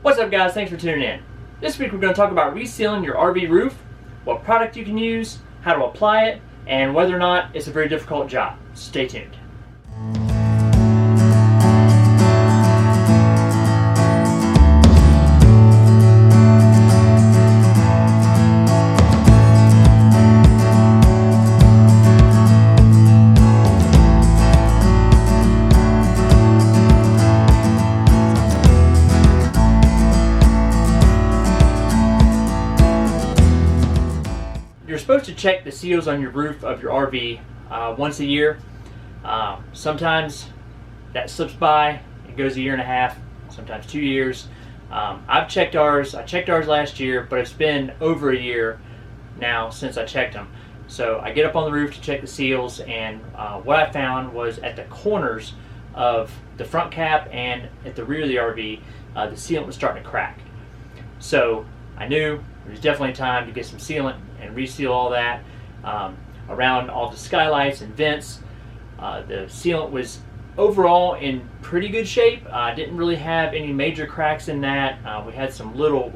What's up guys, thanks for tuning in. This week we're going to talk about resealing your RV roof, what product you can use, how to apply it, and whether or not it's a very difficult job. Stay tuned. You're supposed to check the seals on your roof of your RV once a year. Sometimes that slips by, it goes a year and a half, sometimes 2 years. I've checked ours, I checked ours last year, but it's been over a year now since I checked them. So I get up on the roof to check the seals, and what I found was at the corners of the front cap and at the rear of the RV, the sealant was starting to crack. So I knew it was definitely time to get some sealant and reseal all that around all the skylights and vents. The sealant was overall in pretty good shape. Didn't really have any major cracks in that. We had some little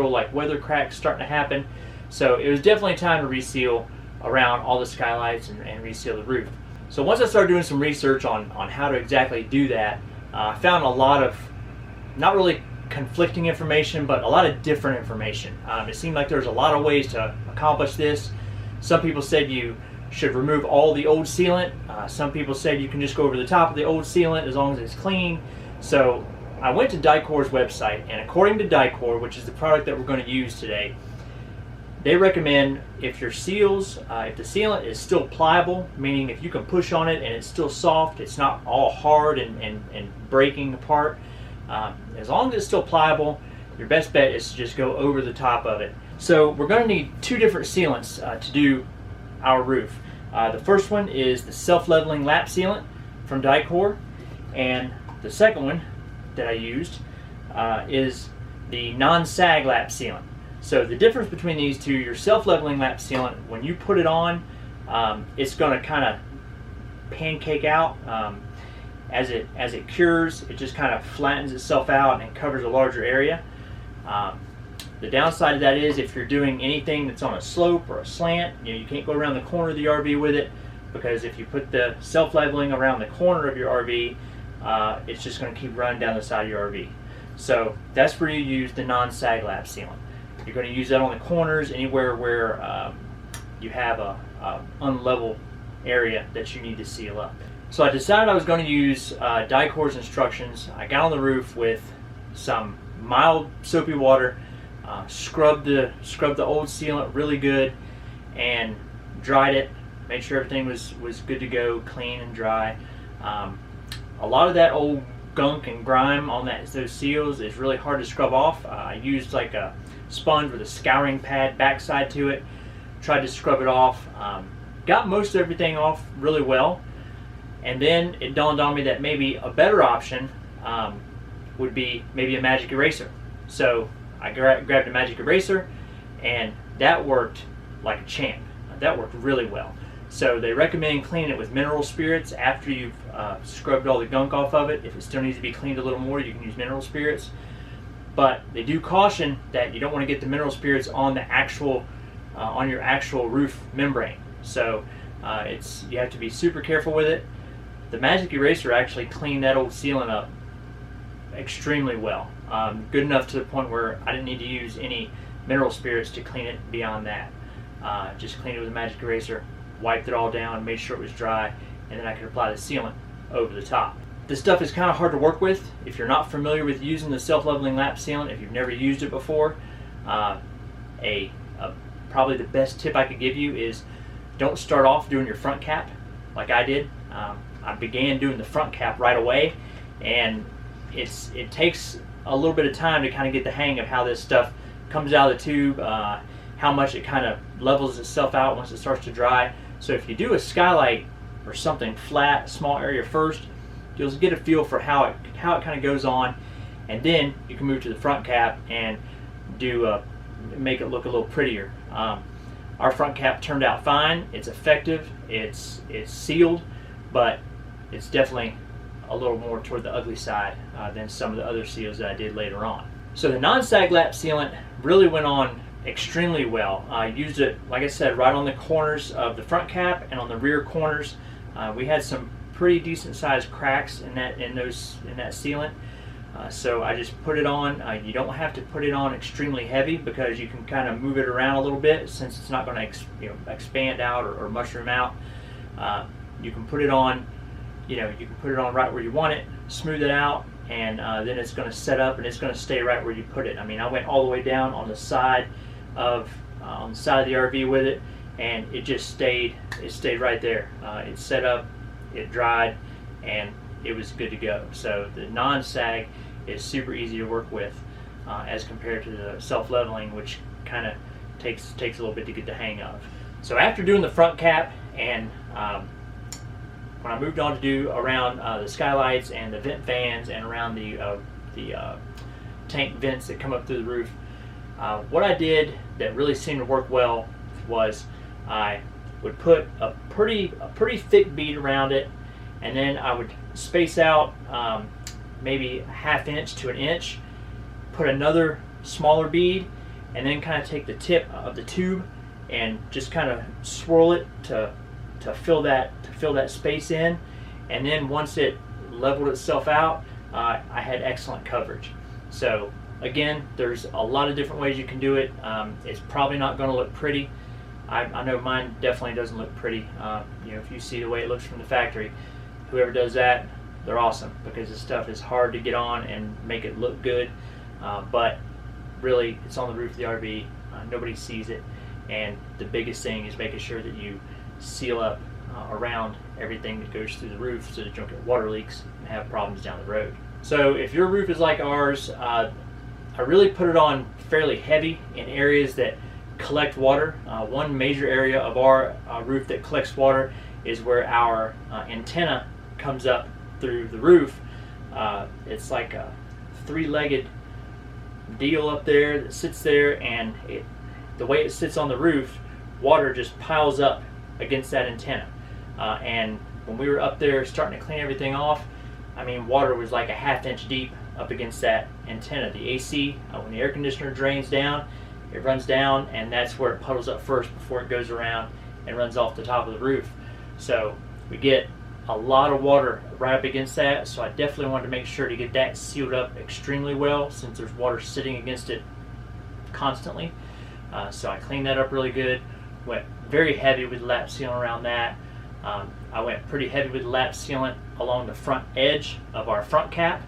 like weather cracks starting to happen. So it was definitely time to reseal around all the skylights and reseal the roof. So once I started doing some research on how to exactly do that, I found a lot of not really conflicting information, but a lot of different information. It seemed like there's a lot of ways to accomplish this. Some people said you should remove all the old sealant. Some people said you can just go over the top of the old sealant as long as it's clean. So I went to Dicor's website, and according to Dicor, which is the product that we're going to use today, they recommend if your seals, if the sealant is still pliable, meaning if you can push on it and it's still soft, it's not all hard and breaking apart, as long as it's still pliable, your best bet is to just go over the top of it. So we're going to need two different sealants to do our roof. The first one is the self-leveling lap sealant from Dicor, and the second one that I used is the Non-Sag lap sealant. So the difference between these two, your self-leveling lap sealant, when you put it on, it's going to kind of pancake out. As it cures, it just kind of flattens itself out and covers a larger area. The downside of that is if you're doing anything that's on a slope or a slant, you can't go around the corner of the RV with it, because if you put the self-leveling around the corner of your RV, it's just going to keep running down the side of your RV. So that's where you use the Non-Sag lap sealant. You're going to use that on the corners, anywhere where you have a unlevel area that you need to seal up. So I decided I was going to use Dicor's instructions. I got on the roof with some mild soapy water, scrubbed the old sealant really good, and dried it. Made sure everything was good to go, clean and dry. A lot of that old gunk and grime on those seals is really hard to scrub off. I used like a sponge with a scouring pad backside to it. Tried to scrub it off. Got most of everything off really well. And then it dawned on me that maybe a better option would be maybe a magic eraser. So I grabbed a magic eraser, and that worked like a champ. That worked really well. So they recommend cleaning it with mineral spirits after you've scrubbed all the gunk off of it. If it still needs to be cleaned a little more, you can use mineral spirits. But they do caution that you don't want to get the mineral spirits on the actual on your actual roof membrane. So you have to be super careful with it. The magic eraser actually cleaned that old sealant up extremely well. Good enough to the point where I didn't need to use any mineral spirits to clean it beyond that. Just cleaned it with a magic eraser, wiped it all down, made sure it was dry, and then I could apply the sealant over the top. This stuff is kind of hard to work with if you're not familiar with using the self-leveling lap sealant, if you've never used it before. Probably the best tip I could give you is don't start off doing your front cap like I did. I began doing the front cap right away, and it takes a little bit of time to kind of get the hang of how this stuff comes out of the tube, how much it kind of levels itself out once it starts to dry. So if you do a skylight or something flat, small area first, you'll get a feel for how it kind of goes on, and then you can move to the front cap and make it look a little prettier. Our front cap turned out fine. It's effective. It's sealed, but it's definitely a little more toward the ugly side than some of the other seals that I did later on. So the non-sag lap sealant really went on extremely well. I used it, like I said, right on the corners of the front cap and on the rear corners. We had some pretty decent sized cracks in that sealant. So I just put it on. You don't have to put it on extremely heavy because you can kind of move it around a little bit since it's not going to expand out or mushroom out. You can put it on, you can put it on right where you want it, smooth it out, and then it's going to set up and it's going to stay right where you put it. I mean, I went all the way down on the side of the RV with it, and it just stayed. It stayed right there. It set up, it dried, and it was good to go. So the non-sag is super easy to work with as compared to the self-leveling, which kind of takes a little bit to get the hang of. So after doing the front cap and when I moved on to do around the skylights and the vent fans and around the tank vents that come up through the roof, what I did that really seemed to work well was I would put a pretty thick bead around it, and then I would space out maybe a ½ inch to an inch, put another smaller bead, and then kind of take the tip of the tube and just kind of swirl it to fill that space in. And then once it leveled itself out, I had excellent coverage. So again, there's a lot of different ways you can do it. It's probably not going to look pretty. I know mine definitely doesn't look pretty. If you see the way it looks from the factory, whoever does that, they're awesome, because this stuff is hard to get on and make it look good. But really, it's on the roof of the RV. Nobody sees it, and the biggest thing is making sure that you seal up around everything that goes through the roof so that you don't get water leaks and have problems down the road. So if your roof is like ours, I really put it on fairly heavy in areas that collect water. One major area of our roof that collects water is where our antenna comes up through the roof. It's like a three-legged deal up there that sits there, and the way it sits on the roof, water just piles up against that antenna. And when we were up there starting to clean everything off, I mean, water was like a ½ inch deep up against that antenna. The AC, when the air conditioner drains down, it runs down, and that's where it puddles up first before it goes around and runs off the top of the roof. So we get a lot of water right up against that, so I definitely wanted to make sure to get that sealed up extremely well, since there's water sitting against it constantly. So I cleaned that up really good, went very heavy with lap sealant around that. I went pretty heavy with lap sealant along the front edge of our front cap,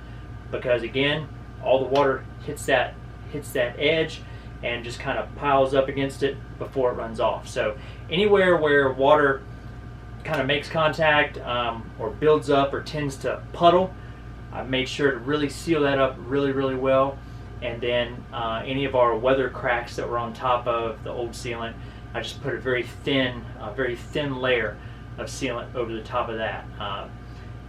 because again, all the water hits that edge and just kind of piles up against it before it runs off. So anywhere where water kind of makes contact or builds up or tends to puddle, I made sure to really seal that up really well. And then any of our weather cracks that were on top of the old sealant, I just put a very thin layer of sealant over the top of that.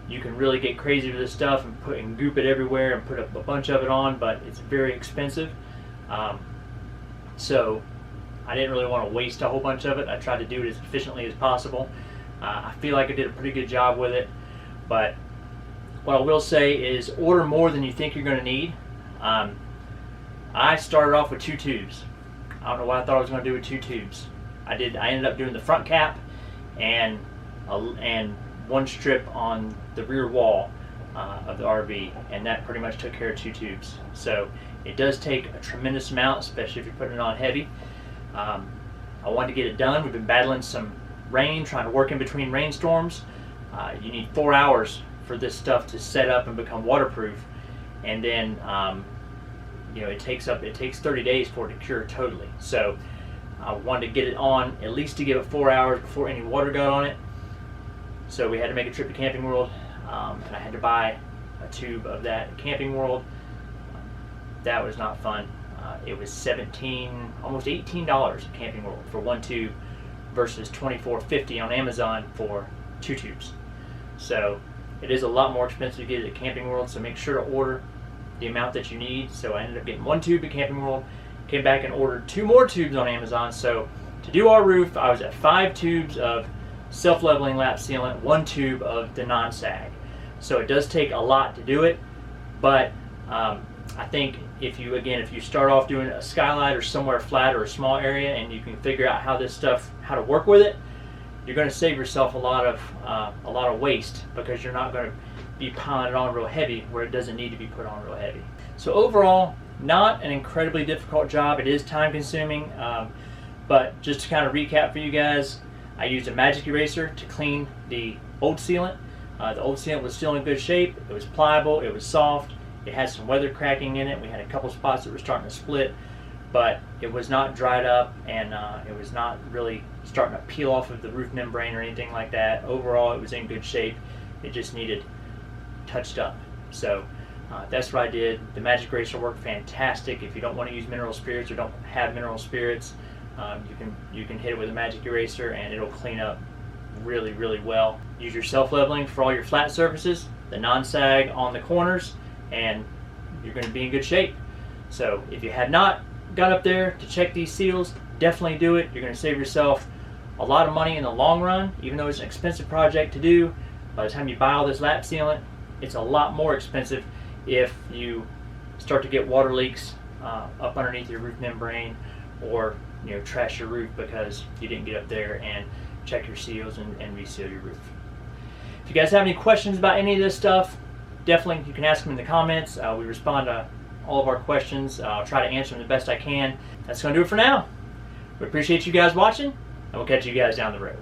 You can really get crazy with this stuff and goop it everywhere and put a bunch of it on, but it's very expensive. So I didn't really want to waste a whole bunch of it. I tried to do it as efficiently as possible. I feel like I did a pretty good job with it, but what I will say is order more than you think you're going to need. I started off with 2 tubes. I don't know what I thought I was going to do with 2 tubes. I ended up doing the front cap and 1 strip on the rear wall of the RV, and that pretty much took care of 2 tubes. So it does take a tremendous amount, especially if you're putting it on heavy. I wanted to get it done. We've been battling some rain, trying to work in between rainstorms. You need 4 hours for this stuff to set up and become waterproof, and then it takes 30 days for it to cure totally. So I wanted to get it on at least to give it 4 hours before any water got on it. So we had to make a trip to Camping World, and I had to buy a tube of that at Camping World. That was not fun. It was almost $18 at Camping World for 1 tube versus $24.50 on Amazon for 2 tubes. So it is a lot more expensive to get it at Camping World, so make sure to order the amount that you need. So I ended up getting 1 tube at Camping World, came back and ordered 2 more tubes on Amazon. So to do our roof, I was at 5 tubes of self-leveling lap sealant, 1 tube of the non-sag. So it does take a lot to do it, but I think if you start off doing a skylight or somewhere flat or a small area, and you can figure out how to work with it, you're going to save yourself a lot of waste, because you're not going to be piling it on real heavy where it doesn't need to be put on real heavy. So overall, not an incredibly difficult job. It is time consuming, but just to kind of recap for you guys, I used a magic eraser to clean the old sealant. The old sealant was still in good shape. It was pliable, it was soft, it had some weather cracking in it. We had a couple spots that were starting to split, but it was not dried up, and it was not really starting to peel off of the roof membrane or anything like that. Overall, it was in good shape. It just needed touched up. So that's what I did. The magic eraser worked fantastic. If you don't want to use mineral spirits or don't have mineral spirits, you can hit it with a magic eraser and it'll clean up really, really well. Use your self-leveling for all your flat surfaces, the non-sag on the corners, and you're going to be in good shape. So if you have not got up there to check these seals, definitely do it. You're going to save yourself a lot of money in the long run. Even though it's an expensive project to do, by the time you buy all this lap sealant, it's a lot more expensive if you start to get water leaks up underneath your roof membrane, or trash your roof because you didn't get up there and check your seals and reseal your roof. If you guys have any questions about any of this stuff, definitely you can ask them in the comments. We respond to all of our questions. I'll try to answer them the best I can. That's going to do it for now. We appreciate you guys watching, and we'll catch you guys down the road.